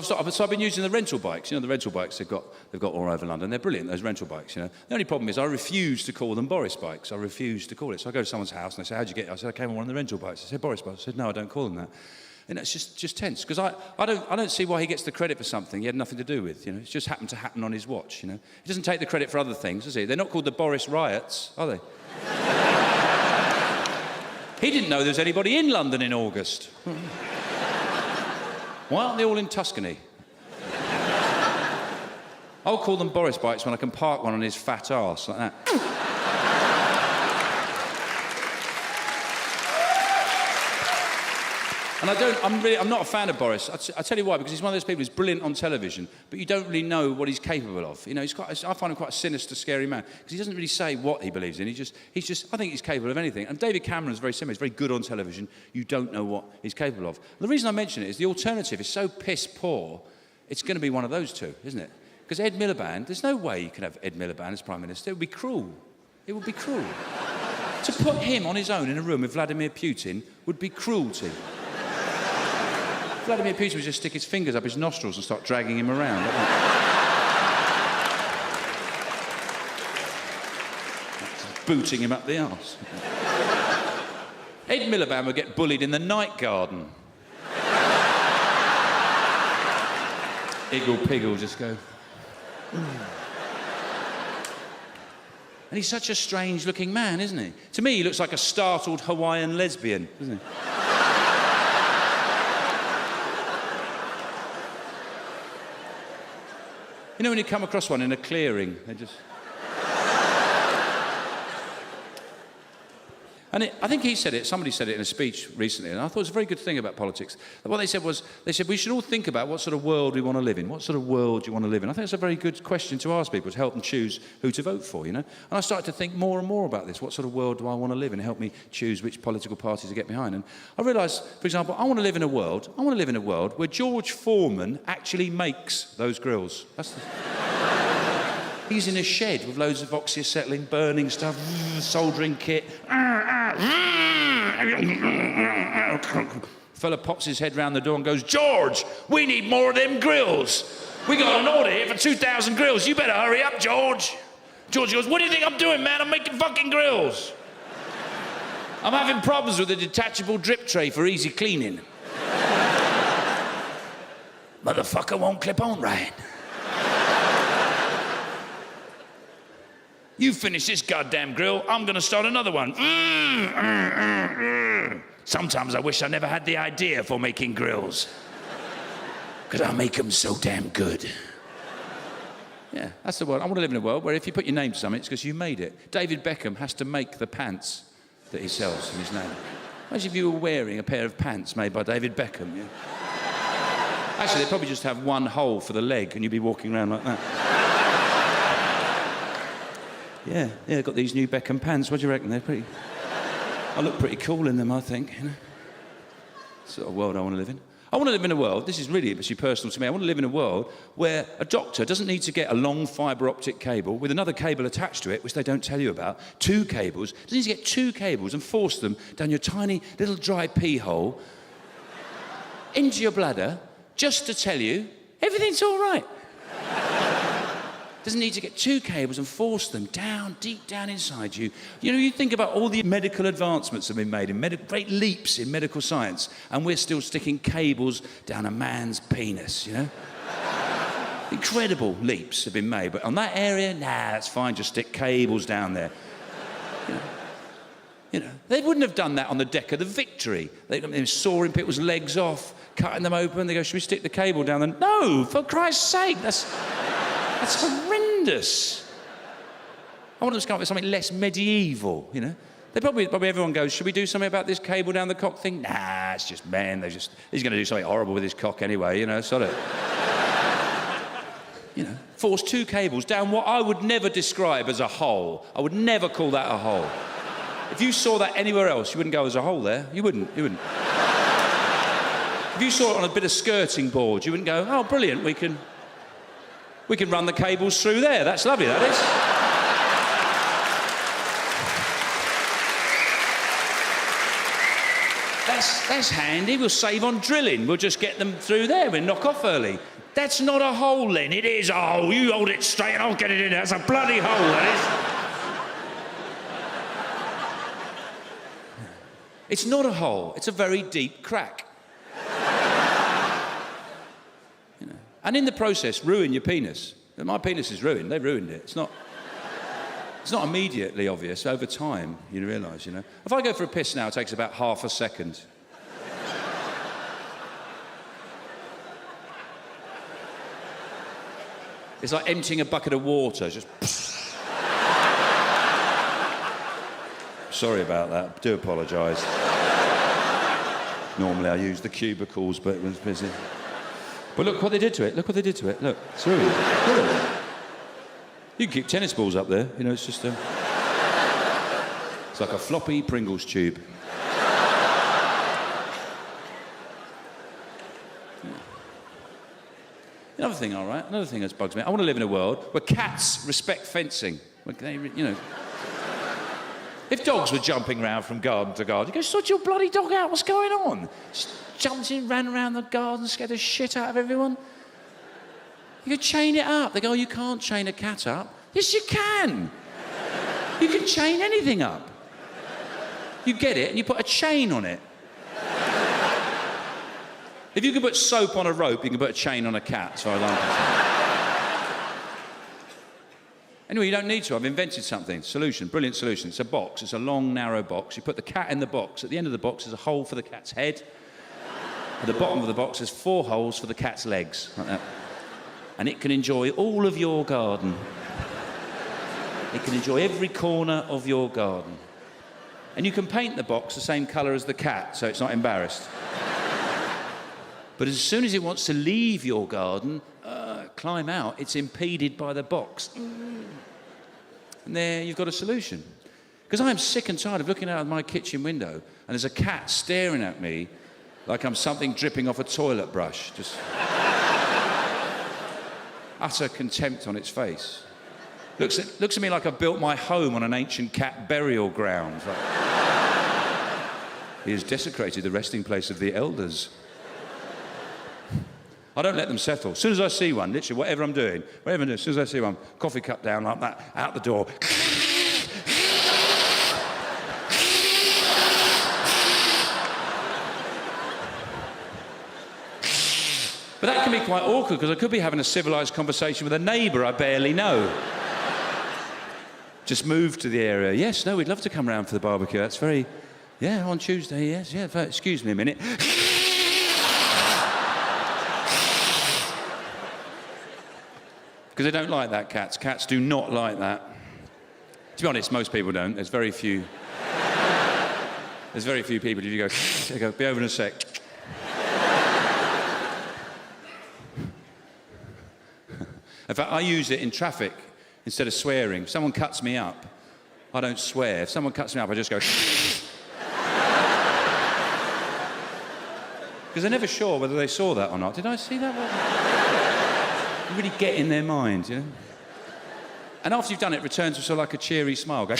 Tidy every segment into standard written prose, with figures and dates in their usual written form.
So I've been using the rental bikes. You know, the rental bikes they've got all over London. They're brilliant, those rental bikes, you know. The only problem is I refuse to call them Boris bikes. I refuse to call it. So I go to someone's house and they say, how'd you get it? I said, I came on one of the rental bikes. I said, Boris bikes. I said, no, I don't call them that. And that's just tense, because I don't see why he gets the credit for something he had nothing to do with, you know. It's just happened to happen on his watch, you know. He doesn't take the credit for other things, does he? They're not called the Boris riots, are they? He didn't know there was anybody in London in August. Why aren't they all in Tuscany? I'll call them Boris bikes when I can park one on his fat arse like that. And I'm not a fan of Boris. I tell you why, because he's one of those people who's brilliant on television, but you don't really know what he's capable of. You know, I find him quite a sinister, scary man, because he doesn't really say what he believes in. He's just, I think he's capable of anything. And David Cameron's very similar. He's very good on television. You don't know what he's capable of. And the reason I mention it is the alternative is so piss poor, it's going to be one of those two, isn't it? Because Ed Miliband, there's no way you can have Ed Miliband as Prime Minister. It would be cruel. It would be cruel. To put him on his own in a room with Vladimir Putin would be cruelty. Vladimir Putin would just stick his fingers up his nostrils and start dragging him around. Booting him up the arse. Ed Miliband would get bullied in the night garden. Iggle Piggle just go... And he's such a strange-looking man, isn't he? To me, he looks like a startled Hawaiian lesbian, doesn't he? You know when you come across one in a clearing, they just... And I think he said it, somebody said it in a speech recently, and I thought it was a very good thing about politics. What they said was, we should all think about what sort of world we want to live in. What sort of world do you want to live in? I think it's a very good question to ask people, to help them choose who to vote for, you know? And I started to think more and more about this. What sort of world do I want to live in? Help me choose which political party to get behind. And I realised, for example, I want to live in a world where George Foreman actually makes those grills. He's in a shed with loads of oxyacetylene, burning stuff, soldering kit. Fella pops his head round the door and goes, George, we need more of them grills. We got an order here for 2,000 grills. You better hurry up, George. George goes, what do you think I'm doing, man? I'm making fucking grills. I'm having problems with a detachable drip tray for easy cleaning. Motherfucker won't clip on right. You finish this goddamn grill, I'm gonna start another one. Sometimes I wish I never had the idea for making grills. Because I make them so damn good. Yeah, that's the world. I want to live in a world where if you put your name to something, it's because you made it. David Beckham has to make the pants that he sells in his name. Imagine if you were wearing a pair of pants made by David Beckham. Yeah? Actually, they'd probably just have one hole for the leg and you'd be walking around like that. Yeah, I've got these new Beckham pants. What do you reckon? They're pretty... I look pretty cool in them, I think, you know. Sort of world I want to live in. I want to live in a world, this is really actually personal to me, I want to live in a world where a doctor doesn't need to get a long fibre optic cable with another cable attached to it, which they don't tell you about, 2 cables, doesn't need to get 2 cables and force them down your tiny little dry pee hole into your bladder just to tell you everything's all right. Doesn't need to get 2 cables and force them down, deep down inside you. You know, you think about all the medical advancements that have been made, great leaps in medical science, and we're still sticking cables down a man's penis, you know? Incredible leaps have been made, but on that area, nah, that's fine, just stick cables down there. You know, they wouldn't have done that on the deck of the Victory. They were sawing people's legs off, cutting them open, they go, should we stick the cable down there? No, for Christ's sake, that's horrendous. I want them to come up with something less medieval, you know. They probably everyone goes, should we do something about this cable down the cock thing? Nah, it's just men. He's going to do something horrible with his cock anyway, you know, sod it. You know, force 2 cables down what I would never describe as a hole. I would never call that a hole. If you saw that anywhere else, you wouldn't go, there's a hole there. You wouldn't. If you saw it on a bit of skirting board, you wouldn't go, oh, brilliant, we can run the cables through there. That's lovely, that is. That's handy. We'll save on drilling. We'll just get them through there. We'll knock off early. That's not a hole, Len. It is a hole. You hold it straight and I'll get it in there. That's a bloody hole, that is. It's not a hole. It's a very deep crack. You know. And in the process, ruin your penis. My penis is ruined. They ruined it. It's not immediately obvious. Over time, you realise, you know. If I go for a piss now, it takes about half a second. It's like emptying a bucket of water, just... Sorry about that, I do apologise. Normally I use the cubicles, but it was busy. But look what they did to it, look what they did to it. Look, it's ruined. Look. You can keep tennis balls up there, you know, it's just... It's like a floppy Pringles tube. Another thing, all right, another thing that bugs me. I want to live in a world where cats respect fencing. Where they, you know... If dogs were jumping around from garden to garden, you go, sort your bloody dog out, what's going on? Just jumped in, ran around the garden, scared the shit out of everyone. You could chain it up. They go, oh, you can't chain a cat up. Yes, you can. You can chain anything up. You get it and you put a chain on it. If you can put soap on a rope, you can put a chain on a cat, so I like it. Anyway, you don't need to. I've invented something. Solution, brilliant solution. It's a box. It's a long, narrow box. You put the cat in the box. At the end of the box, there's a hole for the cat's head. At the bottom of the box, there's 4 holes for the cat's legs, like that. And it can enjoy all of your garden. It can enjoy every corner of your garden. And you can paint the box the same colour as the cat, so it's not embarrassed. But as soon as it wants to leave your garden, climb out, it's impeded by the box. And there you've got a solution. Because I'm sick and tired of looking out of my kitchen window and there's a cat staring at me like I'm something dripping off a toilet brush. Just utter contempt on its face. Looks at me like I built my home on an ancient cat burial ground. Like, he has desecrated the resting place of the elders. I don't let them settle. As soon as I see one, literally, whatever I'm doing, as soon as I see one, coffee cup down like that, out the door. But that can be quite awkward, because I could be having a civilised conversation with a neighbour I barely know. Just moved to the area. Yes, no, we'd love to come round for the barbecue. That's very... Yeah, on Tuesday, yes, yeah. Excuse me a minute. Because they don't like that, cats. Cats do not like that. To be honest, most people don't. There's very few people, if you go, they go, be over in a sec. In fact, I use it in traffic instead of swearing. If someone cuts me up, I don't swear. If someone cuts me up, I just go... Because they're never sure whether they saw that or not. Did I see that? You really get in their mind, you know? And after you've done it, return to sort of like a cheery smile. Go...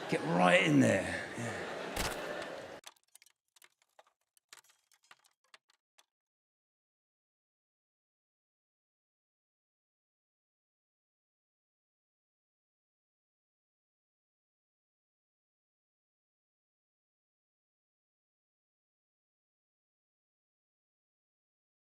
Get right in there.